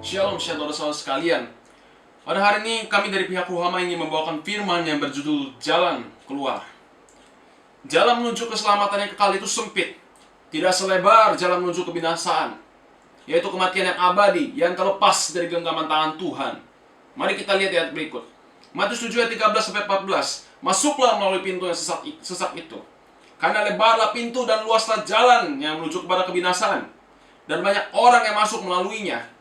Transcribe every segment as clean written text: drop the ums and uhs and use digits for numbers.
Shalom saudara-saudara sekalian. Pada hari ini kami dari pihak Ruhama ingin membawakan firman yang berjudul Jalan Keluar. Jalan menuju keselamatan yang kekal itu sempit, tidak selebar jalan menuju kebinasaan, yaitu kematian yang abadi yang terlepas dari genggaman tangan Tuhan. Mari kita lihat ayat berikut. Matius 7 ayat 13-14. Masuklah melalui pintu yang sesak itu, karena lebarlah pintu dan luaslah jalan yang menuju kepada kebinasaan, dan banyak orang yang masuk melaluinya.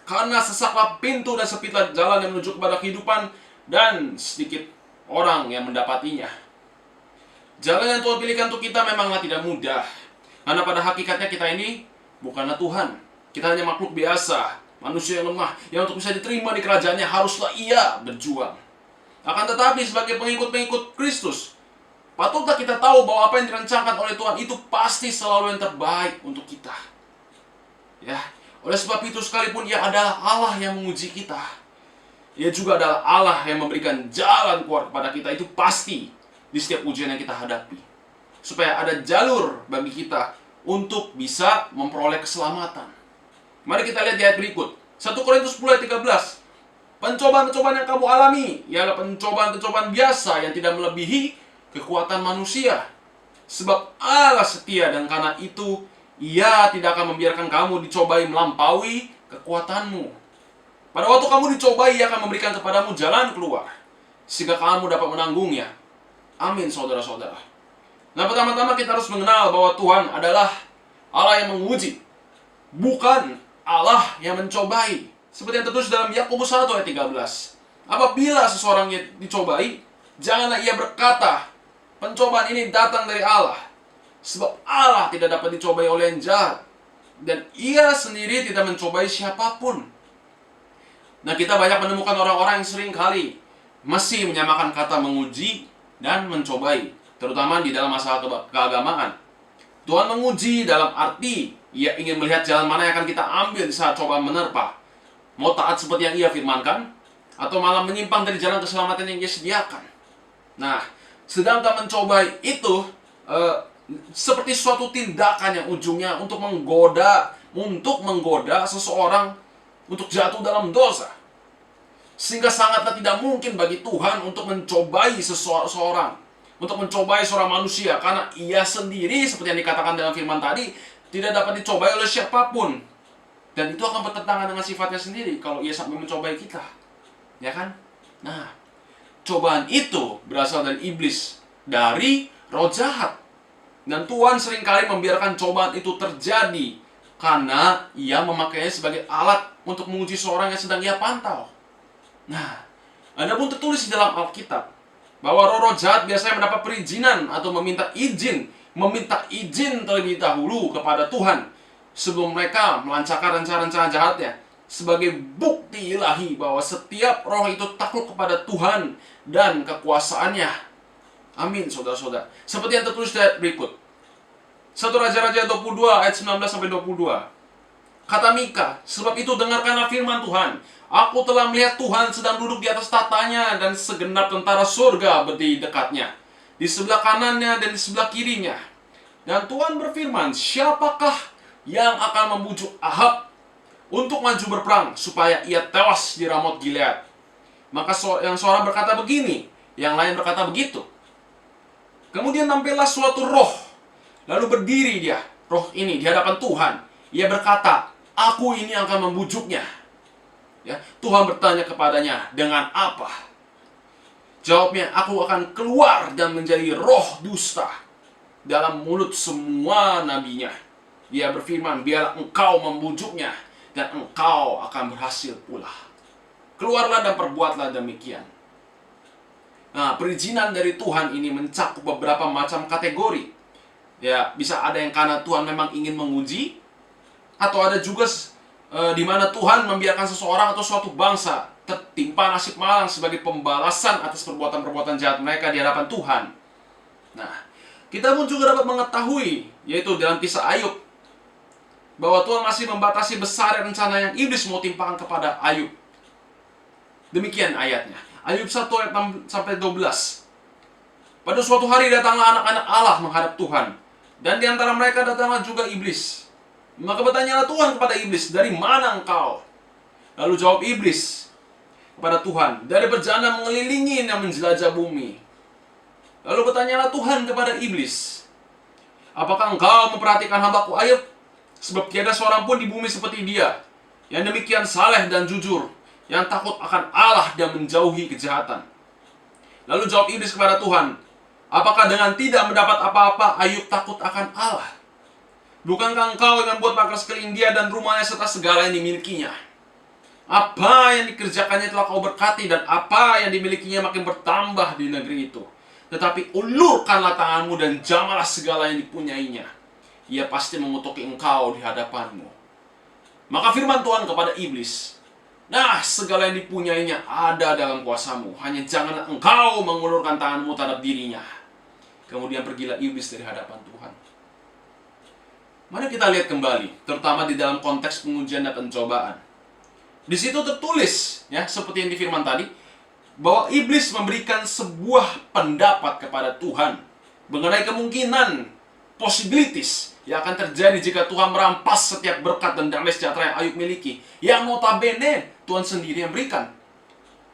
Karena sesaklah pintu dan sempitlah jalan yang menuju kepada kehidupan, dan sedikit orang yang mendapatinya. Jalan yang Tuhan pilihkan untuk kita memanglah tidak mudah, karena pada hakikatnya kita ini bukanlah Tuhan. Kita hanya makhluk biasa, manusia yang lemah, yang untuk bisa diterima di kerajaannya haruslah ia berjuang. Akan tetapi sebagai pengikut-pengikut Kristus, patutlah kita tahu bahwa apa yang direncanakan oleh Tuhan itu pasti selalu yang terbaik untuk kita. Ya, oleh sebab itu sekalipun Ia adalah Allah yang menguji kita, Ia juga adalah Allah yang memberikan jalan keluar kepada kita. Itu pasti di setiap ujian yang kita hadapi, supaya ada jalur bagi kita untuk bisa memperoleh keselamatan. Mari kita lihat di ayat berikut, 1 Korintus 10 ayat 13. Pencobaan-pencobaan yang kamu alami ialah pencobaan-pencobaan biasa yang tidak melebihi kekuatan manusia. Sebab Allah setia, dan karena itu Ia tidak akan membiarkan kamu dicobai melampaui kekuatanmu. Pada waktu kamu dicobai, Ia akan memberikan kepadamu jalan keluar, sehingga kamu dapat menanggungnya. Amin, saudara-saudara. Nah, pertama-tama kita harus mengenal bahwa Tuhan adalah Allah yang menguji, bukan Allah yang mencobai. Seperti yang tertulis dalam Yakobus 1 ayat 13. Apabila seseorang dicobai, janganlah ia berkata, pencobaan ini datang dari Allah. Sebab Allah tidak dapat dicobai oleh yang jahat, dan Ia sendiri tidak mencobai siapapun. Nah, kita banyak menemukan orang-orang yang sering kali masih menyamakan kata menguji dan mencobai, terutama di dalam masalah keagamaan. Tuhan menguji dalam arti Ia ingin melihat jalan mana yang akan kita ambil di saat cobaan menerpa. Mau taat seperti yang Ia firmankan, atau malah menyimpang dari jalan keselamatan yang Ia sediakan. Nah, sedangkan mencobai itu seperti suatu tindakan yang ujungnya untuk menggoda seseorang untuk jatuh dalam dosa. Sehingga sangatlah tidak mungkin bagi Tuhan untuk mencobai seseorang, untuk mencobai seorang manusia, karena Ia sendiri, seperti yang dikatakan dalam firman tadi, tidak dapat dicobai oleh siapapun. Dan itu akan bertentangan dengan sifatnya sendiri kalau Ia sampai mencobai kita. Ya kan? Nah, cobaan itu berasal dari iblis, dari roh jahat. Dan Tuhan seringkali membiarkan cobaan itu terjadi karena Ia memakainya sebagai alat untuk menguji seorang yang sedang Ia pantau. Nah, adapun tertulis di dalam Alkitab bahwa roh-roh jahat biasanya mendapat perizinan atau meminta izin terlebih dahulu kepada Tuhan sebelum mereka melancarkan rencana-rencana jahatnya, sebagai bukti ilahi bahwa setiap roh itu takluk kepada Tuhan dan kekuasaannya. Amin, saudara-saudara. Seperti yang tertulis di ayat berikut, 1 Raja-Raja 22 ayat 19-22. Kata Mika, sebab itu dengarkanlah firman Tuhan. Aku telah melihat Tuhan sedang duduk di atas tatanya, dan segenap tentara surga berdiri dekatnya, di sebelah kanannya dan di sebelah kirinya. Dan Tuhan berfirman, siapakah yang akan membujuk Ahab untuk maju berperang supaya ia tewas di Ramot Gilead? Maka yang seorang berkata begini, yang lain berkata begitu. Kemudian tampillah suatu roh, lalu berdiri dia, roh ini, di hadapan Tuhan. Ia berkata, aku ini akan membujuknya. Ya, Tuhan bertanya kepadanya, dengan apa? Jawabnya, aku akan keluar dan menjadi roh dusta dalam mulut semua nabinya. Dia berfirman, biarlah engkau membujuknya, dan engkau akan berhasil pula. Keluarlah dan perbuatlah demikian. Nah, perizinan dari Tuhan ini mencakup beberapa macam kategori. Ya, bisa ada yang karena Tuhan memang ingin menguji, atau ada juga di mana Tuhan membiarkan seseorang atau suatu bangsa tertimpa nasib malang sebagai pembalasan atas perbuatan-perbuatan jahat mereka di hadapan Tuhan. Nah, kita pun juga dapat mengetahui, yaitu dalam kisah Ayub, bahwa Tuhan masih membatasi besar rencana yang iblis mau timpakan kepada Ayub. Demikian ayatnya, Ayub 1 ayat 6-12. Pada suatu hari datanglah anak-anak Allah menghadap Tuhan, dan di antara mereka datanglah juga iblis. Maka bertanyalah Tuhan kepada iblis, dari mana engkau? Lalu jawab iblis kepada Tuhan, dari perjalanan mengelilingi dan menjelajah bumi. Lalu bertanyalah Tuhan kepada iblis, apakah engkau memperhatikan hambaku Ayub? Sebab tiada seorang pun di bumi seperti dia, yang demikian saleh dan jujur, yang takut akan Allah dan menjauhi kejahatan. Lalu jawab iblis kepada Tuhan, apakah dengan tidak mendapat apa-apa Ayub takut akan Allah? Bukankah engkau yang membuat pagar sekeliling dia dan rumahnya serta segala yang dimilikinya? Apa yang dikerjakannya telah kau berkati, dan apa yang dimilikinya makin bertambah di negeri itu. Tetapi ulurkanlah tanganmu dan jamalah segala yang dipunyainya. Ia pasti mengutuki engkau di hadapanmu. Maka firman Tuhan kepada iblis, nah, segala yang dipunyainya ada dalam kuasamu, hanya janganlah engkau mengulurkan tanganmu terhadap dirinya. Kemudian pergilah iblis dari hadapan Tuhan. Mari kita lihat kembali, terutama di dalam konteks pengujian dan pencobaan. Di situ tertulis, ya, seperti yang di firman tadi, bahwa iblis memberikan sebuah pendapat kepada Tuhan mengenai kemungkinan, possibilities yang akan terjadi jika Tuhan merampas setiap berkat dan damai sejahtera yang Ayub miliki, yang notabene Tuhan sendiri yang berikan.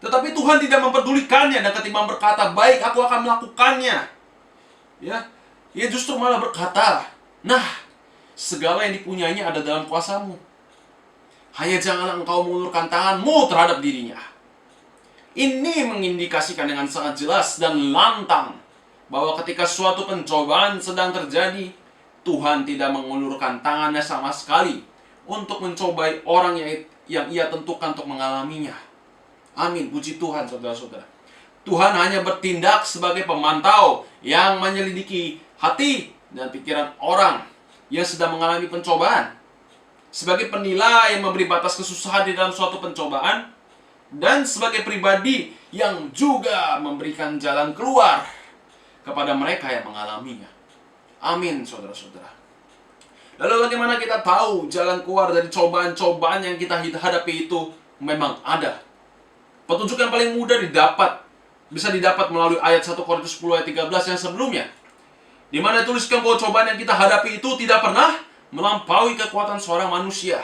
Tetapi Tuhan tidak memperdulikannya, dan ketimbang berkata, baik, aku akan melakukannya, ya, ia justru malah berkata, nah, segala yang dipunyainya ada dalam kuasamu, hanya janganlah engkau mengulurkan tanganmu terhadap dirinya. Ini mengindikasikan dengan sangat jelas dan lantang bahwa ketika suatu pencobaan sedang terjadi, Tuhan tidak mengulurkan tangannya sama sekali untuk mencobai orang yang ia tentukan untuk mengalaminya. Amin, puji Tuhan, saudara-saudara. Tuhan hanya bertindak sebagai pemantau yang menyelidiki hati dan pikiran orang yang sedang mengalami pencobaan, sebagai penilai yang memberi batas kesusahan di dalam suatu pencobaan, dan sebagai pribadi yang juga memberikan jalan keluar kepada mereka yang mengalaminya. Amin, saudara-saudara. Lalu bagaimana kita tahu jalan keluar dari cobaan-cobaan yang kita hadapi itu memang ada? Petunjuk yang paling mudah bisa didapat melalui ayat 1 Korintus 10 ayat 13 yang sebelumnya, di mana tuliskan bahwa cobaan yang kita hadapi itu tidak pernah melampaui kekuatan seorang manusia.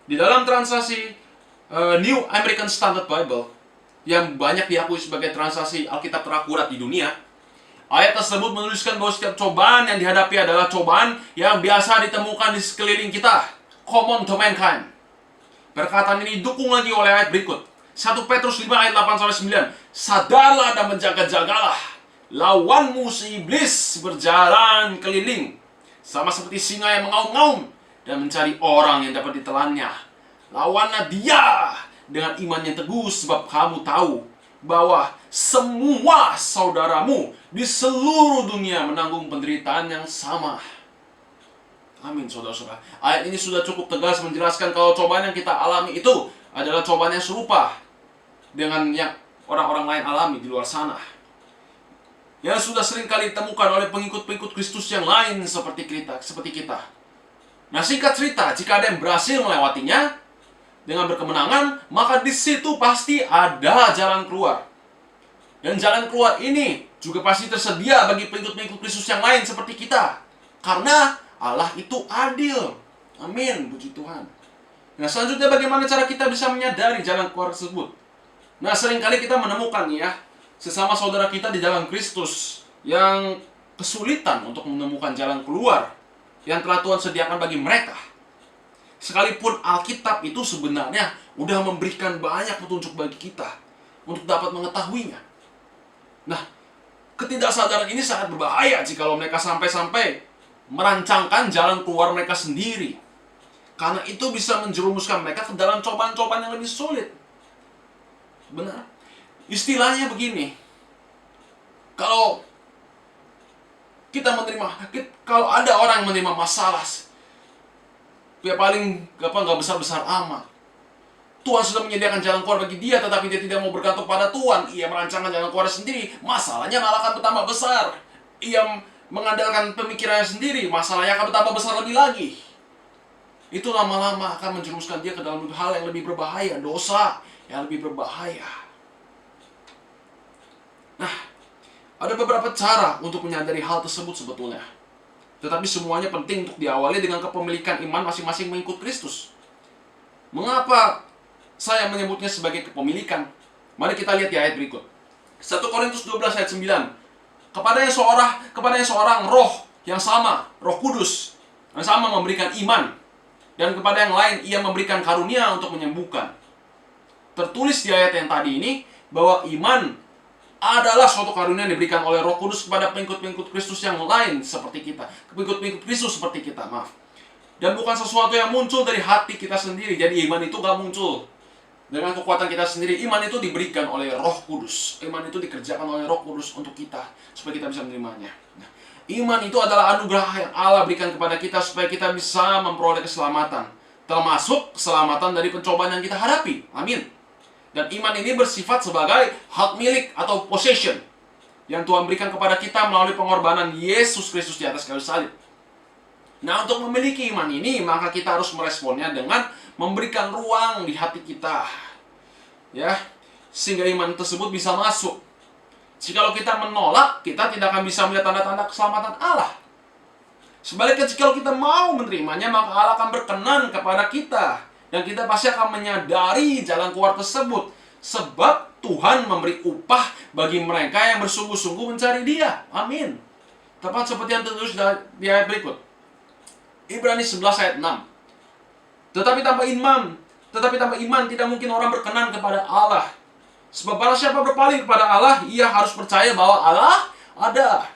Di dalam translasi New American Standard Bible, yang banyak diakui sebagai translasi Alkitab terakurat di dunia, ayat tersebut menuliskan bahwa setiap cobaan yang dihadapi adalah cobaan yang biasa ditemukan di sekeliling kita, common to mankind. Perkataan ini didukung lagi oleh ayat berikut, 1 Petrus 5 ayat 8-9, sadarlah dan menjaga-jagalah. Lawanmu si iblis berjalan keliling, sama seperti singa yang mengaum-ngaum dan mencari orang yang dapat ditelannya. Lawanlah dia dengan iman yang teguh, sebab kamu tahu bahwa semua saudaramu di seluruh dunia menanggung penderitaan yang sama. Amin, saudara-saudara. Ayat ini sudah cukup tegas menjelaskan kalau cobaan yang kita alami itu adalah cobaan yang serupa dengan yang orang-orang lain alami di luar sana, yang sudah sering kali ditemukan oleh pengikut-pengikut Kristus yang lain seperti kita. Nah, singkat cerita, jika ada yang berhasil melewatinya dengan berkemenangan, maka di situ pasti ada jalan keluar. Dan jalan keluar ini juga pasti tersedia bagi pengikut-pengikut Kristus yang lain seperti kita, karena Allah itu adil. Amin, puji Tuhan. Nah, selanjutnya bagaimana cara kita bisa menyadari jalan keluar tersebut? Nah, seringkali kita menemukan, ya, sesama saudara kita di dalam Kristus yang kesulitan untuk menemukan jalan keluar yang telah Tuhan sediakan bagi mereka. Sekalipun Alkitab itu sebenarnya udah memberikan banyak petunjuk bagi kita untuk dapat mengetahuinya. Nah, ketidaksadaran ini sangat berbahaya jikalau mereka sampai-sampai merancangkan jalan keluar mereka sendiri, karena itu bisa menjerumuskan mereka ke dalam cobaan-cobaan yang lebih sulit. Benar. Istilahnya begini, kalau ada orang yang menerima masalah, ya paling nggak besar-besar amat, Tuhan sudah menyediakan jalan keluar bagi dia, tetapi dia tidak mau bergantung pada Tuhan. Ia merancangkan jalan keluar sendiri, masalahnya malah akan bertambah besar. Ia mengandalkan pemikirannya sendiri, masalahnya akan bertambah besar lebih lagi. Itu lama-lama akan menjerumuskan dia ke dalam hal yang lebih berbahaya, dosa yang lebih berbahaya. Nah, ada beberapa cara untuk menyadari hal tersebut sebetulnya. Tetapi semuanya penting untuk diawali dengan kepemilikan iman masing-masing mengikut Kristus. Mengapa Saya menyebutnya sebagai kepemilikan. Mari kita lihat di ayat berikut. 1 Korintus 12 ayat 9. Kepada yang seorang roh yang sama, Roh Kudus, yang sama memberikan iman. Dan kepada yang lain ia memberikan karunia untuk menyembuhkan. Tertulis di ayat yang tadi ini bahwa iman adalah suatu karunia yang diberikan oleh Roh Kudus kepada pengikut-pengikut Kristus yang lain seperti kita. Pengikut-pengikut Kristus seperti kita, maaf. Dan bukan sesuatu yang muncul dari hati kita sendiri. Jadi iman itu gak muncul dengan kekuatan kita sendiri. Iman itu diberikan oleh Roh Kudus. Iman itu dikerjakan oleh Roh Kudus untuk kita, supaya kita bisa menerimanya. Nah, iman itu adalah anugerah yang Allah berikan kepada kita supaya kita bisa memperoleh keselamatan, termasuk keselamatan dari pencobaan yang kita hadapi. Amin. Dan iman ini bersifat sebagai hak milik atau possession yang Tuhan berikan kepada kita melalui pengorbanan Yesus Kristus di atas kayu salib. Nah, untuk memiliki iman ini, maka kita harus meresponnya dengan memberikan ruang di hati kita, ya, sehingga iman tersebut bisa masuk. Jikalau kita menolak, kita tidak akan bisa melihat tanda-tanda keselamatan Allah. Sebaliknya, jikalau kita mau menerimanya, maka Allah akan berkenan kepada kita, dan kita pasti akan menyadari jalan keluar tersebut, sebab Tuhan memberi upah bagi mereka yang bersungguh-sungguh mencari Dia. Amin. Tepat seperti yang tertulis di ayat berikut, Ibrani 11 ayat 6. Tetapi tanpa iman tidak mungkin orang berkenan kepada Allah. Sebab barang siapa berpaling kepada Allah, ia harus percaya bahwa Allah ada,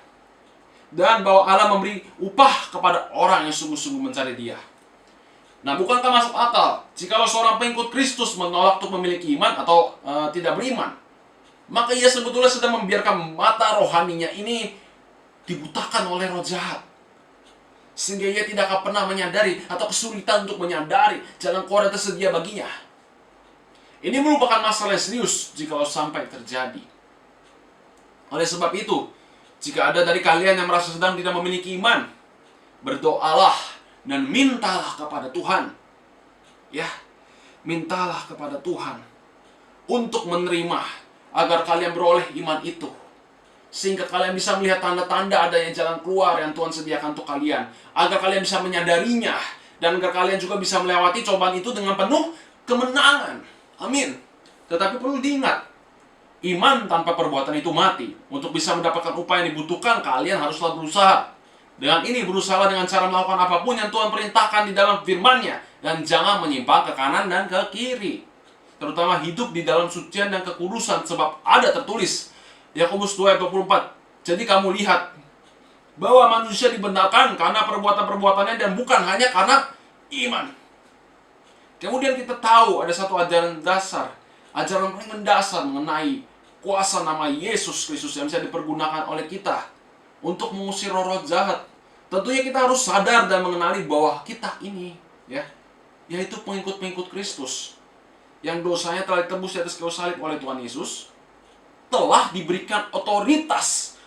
dan bahwa Allah memberi upah kepada orang yang sungguh-sungguh mencari Dia. Nah, bukankah masuk akal jikalau seorang pengikut Kristus menolak untuk memiliki iman atau tidak beriman? Maka ia sebetulnya sedang membiarkan mata rohaninya ini dibutakan oleh roh jahat, sehingga ia tidak akan pernah menyadari atau kesulitan untuk menyadari jalan keluar yang tersedia baginya. Ini merupakan masalah yang serius jikalau sampai terjadi. Oleh sebab itu, jika ada dari kalian yang merasa sedang tidak memiliki iman, berdoalah dan mintalah kepada Tuhan. Ya, mintalah kepada Tuhan untuk menerima, agar kalian beroleh iman itu, sehingga kalian bisa melihat tanda-tanda adanya jalan keluar yang Tuhan sediakan untuk kalian, agar kalian bisa menyadarinya, dan agar kalian juga bisa melewati cobaan itu dengan penuh kemenangan. Amin. Tetapi perlu diingat, iman tanpa perbuatan itu mati. Untuk bisa mendapatkan upah yang dibutuhkan, kalian haruslah berusaha. Dengan ini, berusaha dengan cara melakukan apapun yang Tuhan perintahkan di dalam firman-Nya, dan jangan menyimpang ke kanan dan ke kiri. Terutama hidup di dalam sucian dan kekudusan, sebab ada tertulis Yakobus 2 ayat 24. Jadi kamu lihat bahwa manusia dibenarkan karena perbuatan-perbuatannya dan bukan hanya karena iman. Kemudian kita tahu ada satu ajaran dasar, ajaran paling mendasar mengenai kuasa nama Yesus Kristus yang bisa dipergunakan oleh kita untuk mengusir roh-roh jahat. Tentunya kita harus sadar dan mengenali bahwa kita ini, ya, yaitu pengikut-pengikut Kristus yang dosanya telah ditebus di atas kayu salib oleh Tuhan Yesus, telah diberikan otoritas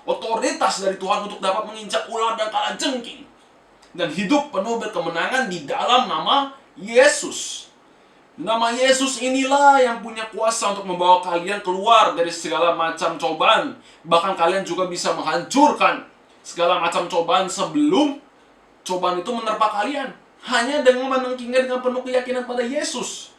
dari Tuhan untuk dapat menginjak ular dan kalajengking dan hidup penuh berkemenangan di dalam nama Yesus. Nama Yesus inilah yang punya kuasa untuk membawa kalian keluar dari segala macam cobaan. Bahkan kalian juga bisa menghancurkan segala macam cobaan sebelum cobaan itu menerpa kalian, hanya dengan menengkingnya dengan penuh keyakinan pada Yesus.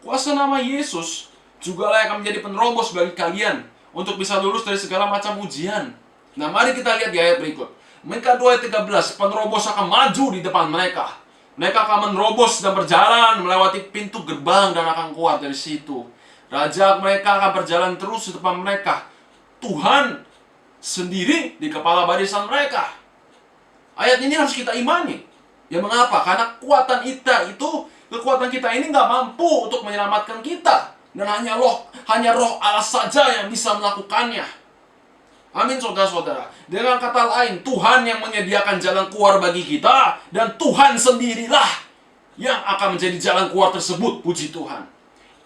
Kuasa nama Yesus juga lah yang akan menjadi penerobos bagi kalian untuk bisa lulus dari segala macam ujian. Nah, mari kita lihat di ayat berikut. Mika 2 ayat 13, penerobos akan maju di depan mereka. Mereka akan menerobos dan berjalan melewati pintu gerbang dan akan keluar dari situ. Raja mereka akan berjalan terus di depan mereka. Tuhan sendiri di kepala barisan mereka. Ayat ini harus kita imani. Ya, mengapa? Karena kekuatan kita ini nggak mampu untuk menyelamatkan kita. Dan hanya roh Allah saja yang bisa melakukannya. Amin, saudara-saudara. Dengan kata lain, Tuhan yang menyediakan jalan keluar bagi kita, dan Tuhan sendirilah yang akan menjadi jalan keluar tersebut. Puji Tuhan.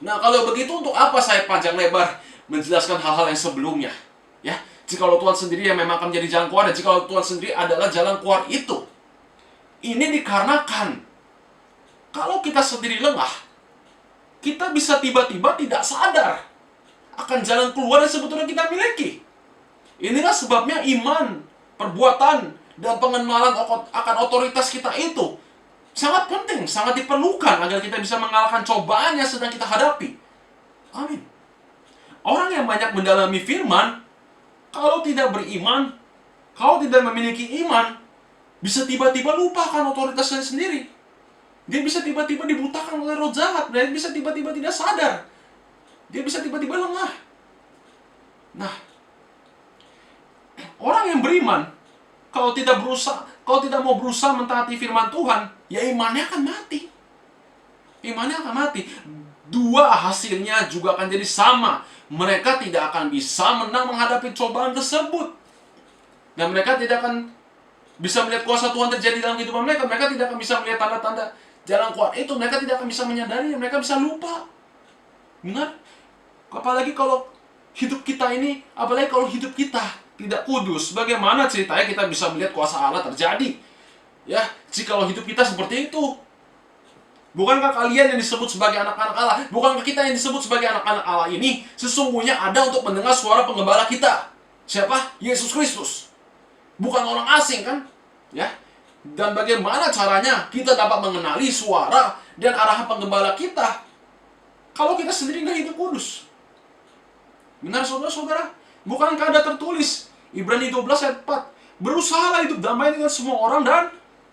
Nah, kalau begitu, untuk apa saya panjang lebar menjelaskan hal-hal yang sebelumnya? Ya, jikalau Tuhan sendiri yang memang akan menjadi jalan keluar, dan jikalau Tuhan sendiri adalah jalan keluar itu. Ini dikarenakan kalau kita sendiri lengah, kita bisa tiba-tiba tidak sadar akan jalan keluar yang sebetulnya kita miliki. Inilah sebabnya iman, perbuatan, dan pengenalan akan otoritas kita itu Sangat penting, sangat diperlukan agar kita bisa mengalahkan cobaan yang sedang kita hadapi. Amin. Orang yang banyak mendalami firman, kalau tidak beriman, kalau tidak memiliki iman, bisa tiba-tiba lupakan otoritasnya sendiri. Dia bisa tiba-tiba dibutakan oleh roh jahat. Dia bisa tiba-tiba tidak sadar. Dia bisa tiba-tiba lengah. Nah, orang yang beriman, kalau tidak mau berusaha mentaati firman Tuhan, ya imannya akan mati. Imannya akan mati. Dua hasilnya juga akan jadi sama. Mereka tidak akan bisa menang menghadapi cobaan tersebut. Dan mereka tidak akan bisa melihat kuasa Tuhan terjadi dalam kehidupan mereka. Mereka tidak akan bisa melihat tanda-tanda jalan keluar itu. Mereka tidak akan bisa menyadari. Mereka bisa lupa. Benar? Apalagi kalau hidup kita tidak kudus, bagaimana ceritanya kita bisa melihat kuasa Allah terjadi? Ya, jikalau hidup kita seperti itu. Bukankah kalian yang disebut sebagai anak-anak Allah? Bukankah kita yang disebut sebagai anak-anak Allah ini sesungguhnya ada untuk mendengar suara penggembala kita? Siapa? Yesus Kristus. Bukan orang asing kan? Ya. Dan bagaimana caranya kita dapat mengenali suara dan arahan penggembala kita kalau kita sendiri nggak hidup kudus? Benar saudara-saudara? Bukankah ada tertulis Ibrani 12 ayat 4, berusahalah hidup damai dengan semua orang dan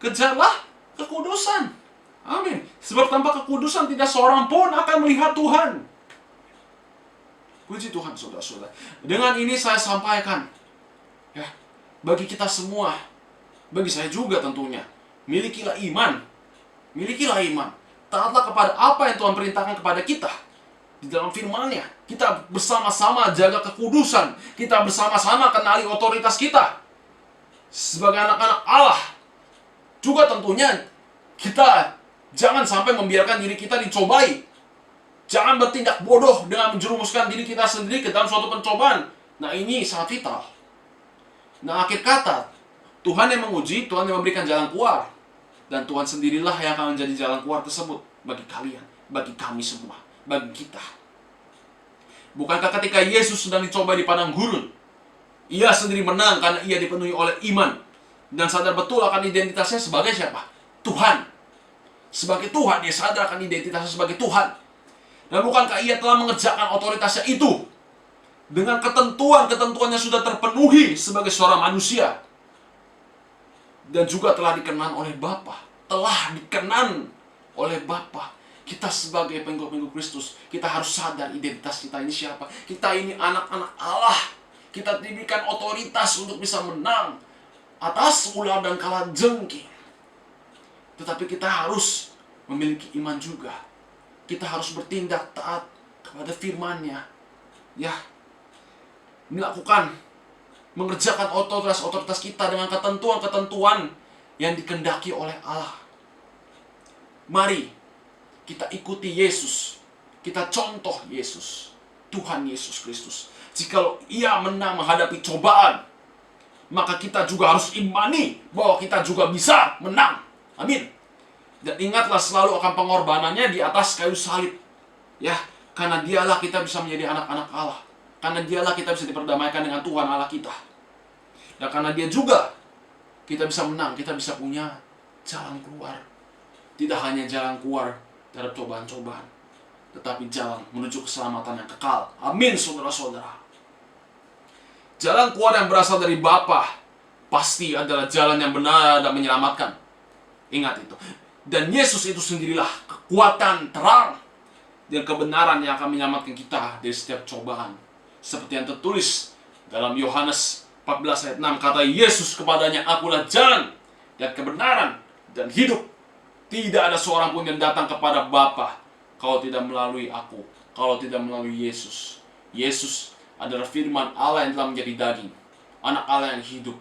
kejarlah kekudusan. Amin. Sebab tanpa kekudusan tidak seorang pun akan melihat Tuhan. Puji Tuhan saudara-saudara. Dengan ini saya sampaikan, ya, bagi kita semua, bagi saya juga tentunya, milikilah iman. Milikilah iman. Taatlah kepada apa yang Tuhan perintahkan kepada kita di dalam firman-Nya. Kita bersama-sama jaga kekudusan. Kita bersama-sama kenali otoritas kita sebagai anak-anak Allah. Juga tentunya kita jangan sampai membiarkan diri kita dicobai. Jangan bertindak bodoh dengan menjerumuskan diri kita sendiri ke dalam suatu pencobaan. Nah, ini sangat vital. Nah, akhir kata, Tuhan yang menguji, Tuhan yang memberikan jalan keluar. Dan Tuhan sendirilah yang akan menjadi jalan keluar tersebut bagi kalian, bagi kami semua, bagi kita. Bukankah ketika Yesus sedang dicoba di padang gurun, Ia sendiri menang karena Ia dipenuhi oleh iman dan sadar betul akan identitasnya sebagai siapa? Tuhan. Sebagai Tuhan, Dia sadar akan identitasnya sebagai Tuhan. Dan bukankah Ia telah mengerjakan otoritasnya itu dengan ketentuan-ketentuan yang sudah terpenuhi sebagai seorang manusia, dan juga telah dikenan oleh Bapa. Telah dikenan oleh Bapa. Kita sebagai pengikut-pengikut Kristus, kita harus sadar identitas kita ini siapa. Kita ini anak-anak Allah. Kita diberikan otoritas untuk bisa menang atas ular dan kalajengking. Tetapi kita harus memiliki iman juga. Kita harus bertindak taat kepada firman-Nya. Ya, mengerjakan otoritas kita dengan ketentuan-ketentuan yang dikehendaki oleh Allah. Mari kita ikuti Yesus. Kita contoh Yesus, Tuhan Yesus Kristus. Jikalau Ia menang menghadapi cobaan, maka kita juga harus imani bahwa kita juga bisa menang. Amin. Dan ingatlah selalu akan pengorbanannya di atas kayu salib. Ya, karena Dialah kita bisa menjadi anak-anak Allah. Karena Dialah kita bisa diperdamaikan dengan Tuhan Allah kita. Dan karena Dia juga kita bisa menang, kita bisa punya jalan keluar. Tidak hanya jalan keluar dari cobaan-cobaan, tetapi jalan menuju keselamatan yang kekal. Amin, saudara-saudara. Jalan keluar yang berasal dari Bapa pasti adalah jalan yang benar dan menyelamatkan. Ingat itu. Dan Yesus itu sendirilah kekuatan terang dan kebenaran yang akan menyelamatkan kita dari setiap cobaan. Seperti yang tertulis dalam Yohanes 14 ayat 6, kata Yesus kepadanya, "Akulah jalan dan kebenaran dan hidup. Tidak ada seorang pun yang datang kepada Bapa kalau tidak melalui aku, kalau tidak melalui Yesus." Yesus adalah firman Allah yang telah menjadi daging, anak Allah yang hidup.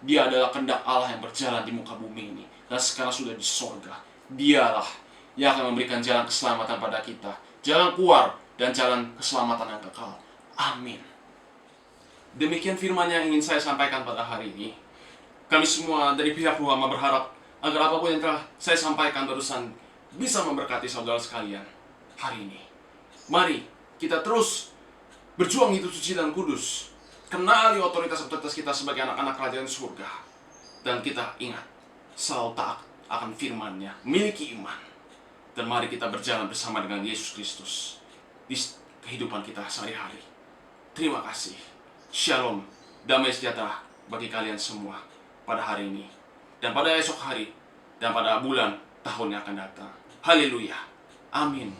Dia adalah kehendak Allah yang berjalan di muka bumi ini, dan sekarang sudah di sorga. Dialah yang akan memberikan jalan keselamatan pada kita, jalan keluar dan jalan keselamatan yang kekal. Amin. Demikian firman yang ingin saya sampaikan pada hari ini. Kami semua dari pihak Ruhama berharap agar apapun yang telah saya sampaikan barusan bisa memberkati saudara sekalian hari ini. Mari kita terus berjuang hidup suci dan kudus. Kenali otoritas-otoritas kita sebagai anak-anak kerajaan surga. Dan kita ingat, selalu taat akan firman-Nya, miliki iman. Dan mari kita berjalan bersama dengan Yesus Kristus di kehidupan kita sehari-hari. Terima kasih. Shalom, damai sejahtera bagi kalian semua pada hari ini, dan pada esok hari, dan pada bulan tahun yang akan datang. Haleluya. Amin.